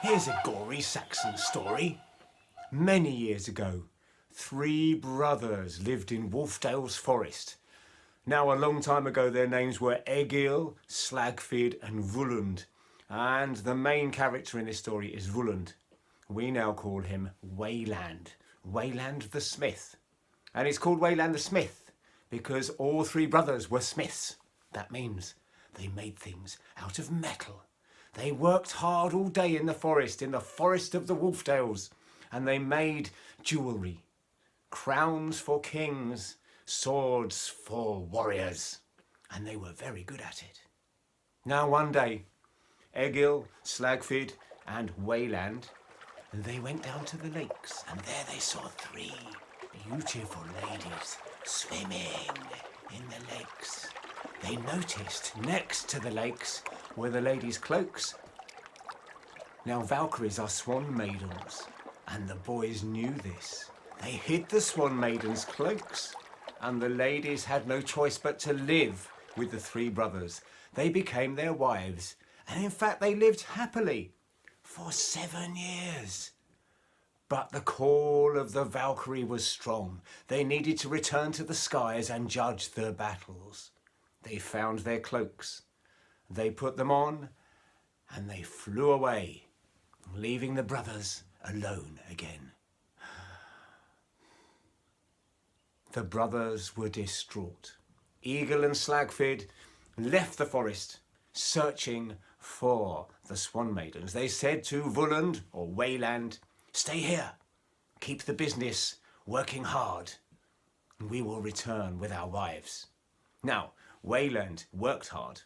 Here's a gory Saxon story. Many years ago, 3 brothers lived in Wulfdale's forest. Now, a long time ago, their names were Egil, Slagfid and Wulland. And the main character in this story is Wulland. We now call him Weyland, Weyland the Smith. And he's called Weyland the Smith because all 3 brothers were smiths. That means they made things out of metal. They worked hard all day in the forest of the Wulfdales, and they made jewellery, crowns for kings, swords for warriors, and they were very good at it. Now one day, Egil, Slagfid and Weyland, they went down to the lakes, and there they saw 3 beautiful ladies swimming in the lakes. They noticed next to the lakes were the ladies' cloaks. Now Valkyries are Swan Maidens, and the boys knew this. They hid the Swan Maidens' cloaks, and the ladies had no choice but to live with the 3 brothers. They became their wives, and in fact they lived happily for 7 years. But the call of the Valkyrie was strong. They needed to return to the skies and judge the battles. They found their cloaks. They put them on and they flew away, leaving the brothers alone again. The brothers were distraught. Egil and Slagfid left the forest, searching for the Swan Maidens. They said to Wulland, or Weyland, "Stay here, keep the business, working hard, and we will return with our wives." Now, Weyland worked hard.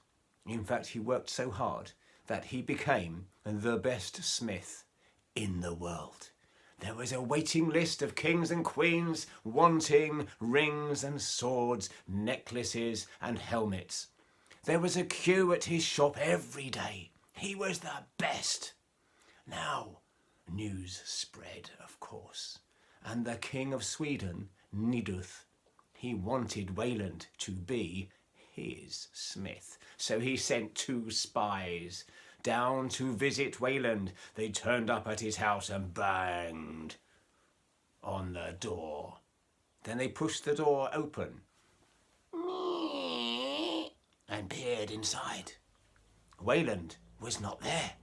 In fact, he worked so hard that he became the best smith in the world. There was a waiting list of kings and queens wanting rings and swords, necklaces and helmets. There was a queue at his shop every day. He was the best. Now, news spread, of course, and the King of Sweden, Niduth, he wanted Weyland to be his smith. So he sent 2 spies down to visit Weyland. They turned up at his house and banged on the door. Then they pushed the door open and peered inside. Weyland was not there.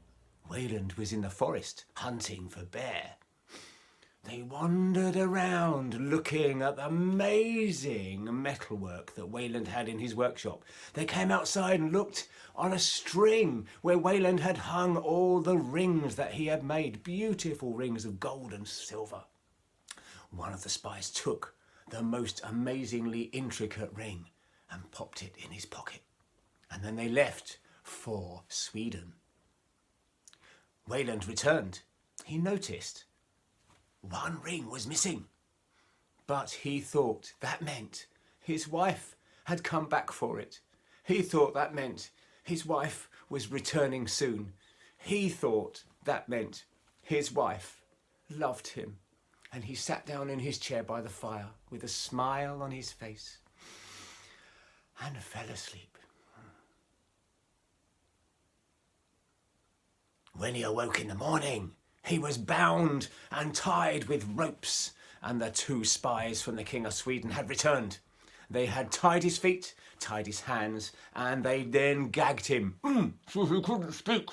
Weyland was in the forest hunting for bear. They wandered around looking at the amazing metalwork that Weyland had in his workshop. They came outside and looked on a string where Weyland had hung all the rings that he had made, beautiful rings of gold and silver. One of the spies took the most amazingly intricate ring and popped it in his pocket. And then they left for Sweden. Weyland returned. He noticed 1 ring was missing, but he thought that meant his wife had come back for it. He thought that meant his wife was returning soon. He thought that meant his wife loved him, and he sat down in his chair by the fire with a smile on his face and fell asleep. When he awoke in the morning, he was bound and tied with ropes, and the 2 spies from the King of Sweden had returned. They had tied his feet, tied his hands, and they then gagged him, so he couldn't speak.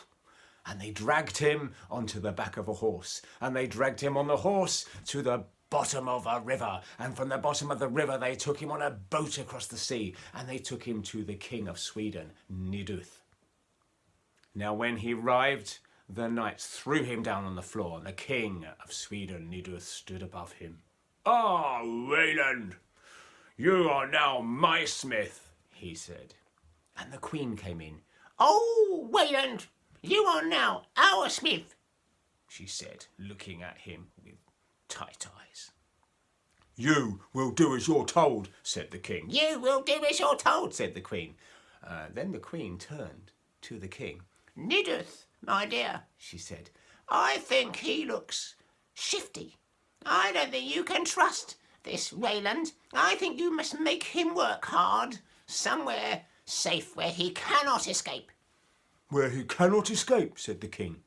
And they dragged him onto the back of a horse, and they dragged him on the horse to the bottom of a river, and from the bottom of the river they took him on a boat across the sea, and they took him to the King of Sweden, Niduth. Now when he arrived, the knights threw him down on the floor, and the King of Sweden, Niduth, stood above him. "Ah, Weyland, you are now my smith," he said. And the Queen came in. "Oh, Weyland, you are now our smith," she said, looking at him with tight eyes. "You will do as you're told," said the King. "You will do as you're told," said the Queen. Then the Queen turned to the King. "Niduth, my dear," she said, "I think he looks shifty. I don't think you can trust this Weyland. I think you must make him work hard, somewhere safe where he cannot escape." "Where he cannot escape," said the King.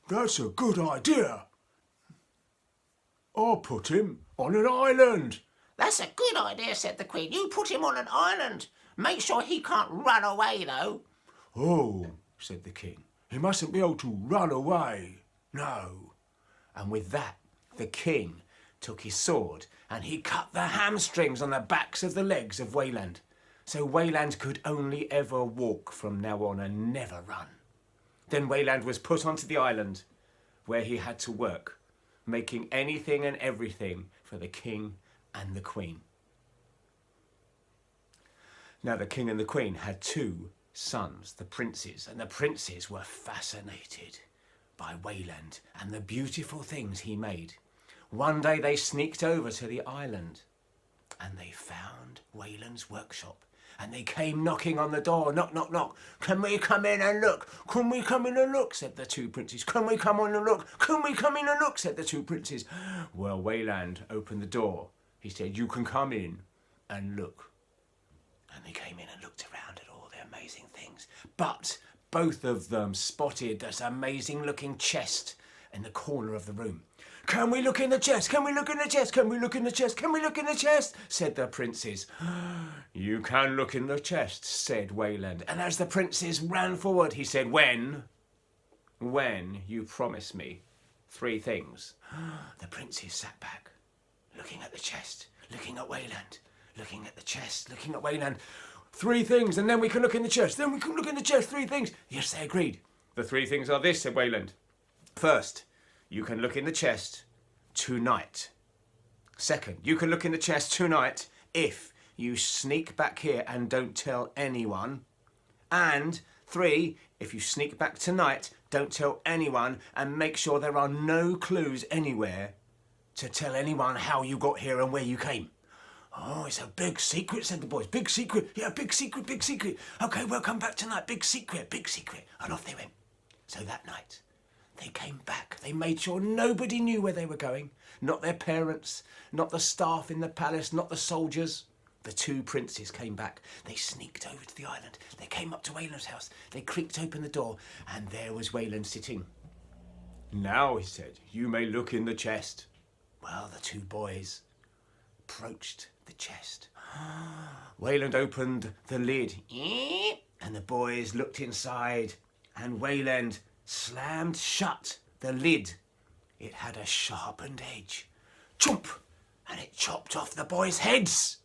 That's a good idea. I'll put him on an island. That's a good idea, said the Queen. You put him on an island. Make sure he can't run away, though. Oh, said the king, he mustn't be able to run away. No. And with that, the king took his sword and he cut the hamstrings on the backs of the legs of Weyland. So Weyland could only ever walk from now on and never run. Then Weyland was put onto the island where he had to work, making anything and everything for the king and the queen. Now the king and the queen had two sons, the princes, and the princes were fascinated by Weyland and the beautiful things he made. One day they sneaked over to the island and they found Weyland's workshop. And they came knocking on the door. Knock, knock, knock. Can we come in and look? Can we come in and look? Said the two princes. Can we come in and look? Can we come in and look? Said the two princes. Well, Weyland opened the door. He said, you can come in and look. And they came in and looked around at all the amazing things. But both of them spotted this amazing looking chest in the corner of the room. Can we look in the chest? Can we look in the chest? Can we look in the chest? Can we look in the chest? Said the princes. You can look in the chest, said Weyland. And as the princes ran forward, he said, when you promise me 3 things. The princes sat back, looking at the chest, looking at Weyland, looking at the chest, looking at Weyland. 3 things, and then we can look in the chest. Then we can look in the chest. 3 things. Yes, they agreed. The 3 things are this, said Weyland. First, you can look in the chest tonight. Second, you can look in the chest tonight if you sneak back here and don't tell anyone. And 3, if you sneak back tonight, don't tell anyone and make sure there are no clues anywhere to tell anyone how you got here and where you came. Oh, it's a big secret, said the boys. Big secret. Yeah, big secret, big secret. Okay, we'll come back tonight. Big secret, big secret. And off they went. So that night, they came back. They made sure nobody knew where they were going. Not their parents, not the staff in the palace, not the soldiers. The 2 princes came back. They sneaked over to the island. They came up to Weyland's house. They creaked open the door, and there was Weyland sitting. Now, he said, you may look in the chest. Well, the 2 boys approached the chest. Weyland opened the lid, and the boys looked inside, and Weyland slammed shut the lid. It had a sharpened edge. Chomp! And it chopped off the boys' heads.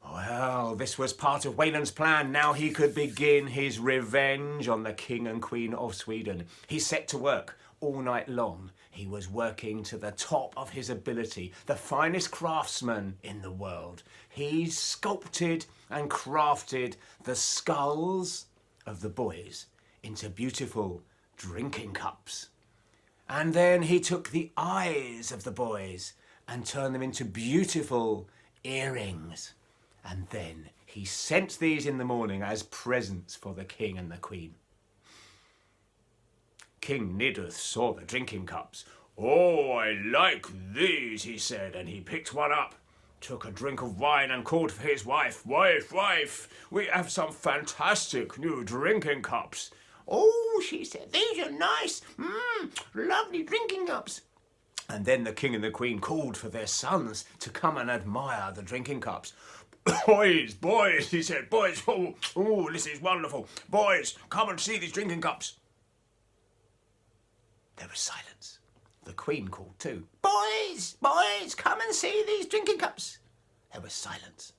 Well, this was part of Weyland's plan. Now he could begin his revenge on the King and Queen of Sweden. He set to work all night long. He was working to the top of his ability, the finest craftsman in the world. He sculpted and crafted the skulls of the boys into beautiful drinking cups. And then he took the eyes of the boys and turned them into beautiful earrings. And then he sent these in the morning as presents for the king and the queen. King Nidus saw the drinking cups. Oh, I like these, he said, and he picked one up, took a drink of wine and called for his wife. Wife, wife, we have some fantastic new drinking cups. Oh, she said, these are nice, lovely drinking cups. And then the king and the queen called for their sons to come and admire the drinking cups. Boys, boys, he said, boys, oh, this is wonderful. Boys, come and see these drinking cups. There was silence. The queen called too. Boys, boys, come and see these drinking cups. There was silence.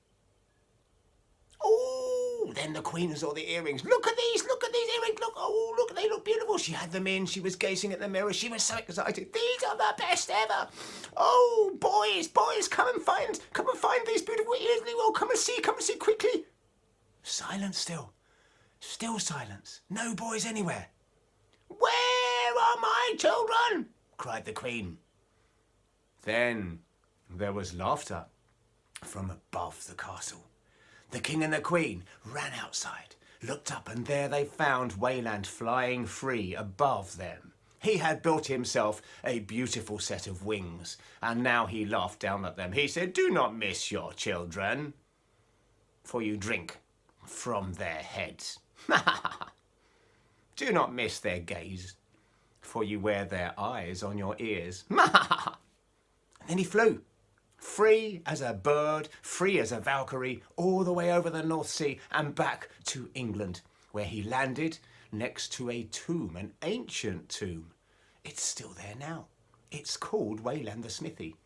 Oh, then the queen saw the earrings. Look at these earrings. Look, oh, look, they look beautiful. She had them in. She was gazing at the mirror. She was so excited. These are the best ever. Oh, boys, boys, come and find these beautiful earrings. Oh, come and see quickly. Silence still. Still silence. No boys anywhere. Where are my children? Cried the queen. Then there was laughter from above the castle. The king and the queen ran outside, looked up, and there they found Weyland flying free above them. He had built himself a beautiful set of wings, and now he laughed down at them. He said, "Do not miss your children, for you drink from their heads." Do not miss their gaze. for you wear their eyes on your ears. And then he flew, free as a bird, free as a Valkyrie, all the way over the North Sea and back to England, where he landed next to a tomb, an ancient tomb. It's still there now. It's called Weyland the Smithy.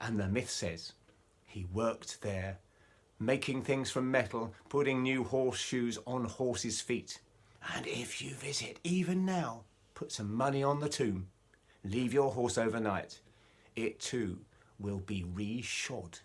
And the myth says he worked there, making things from metal, putting new horseshoes on horses' feet. And if you visit even now, put some money on the tomb, leave your horse overnight, it too will be re-shod.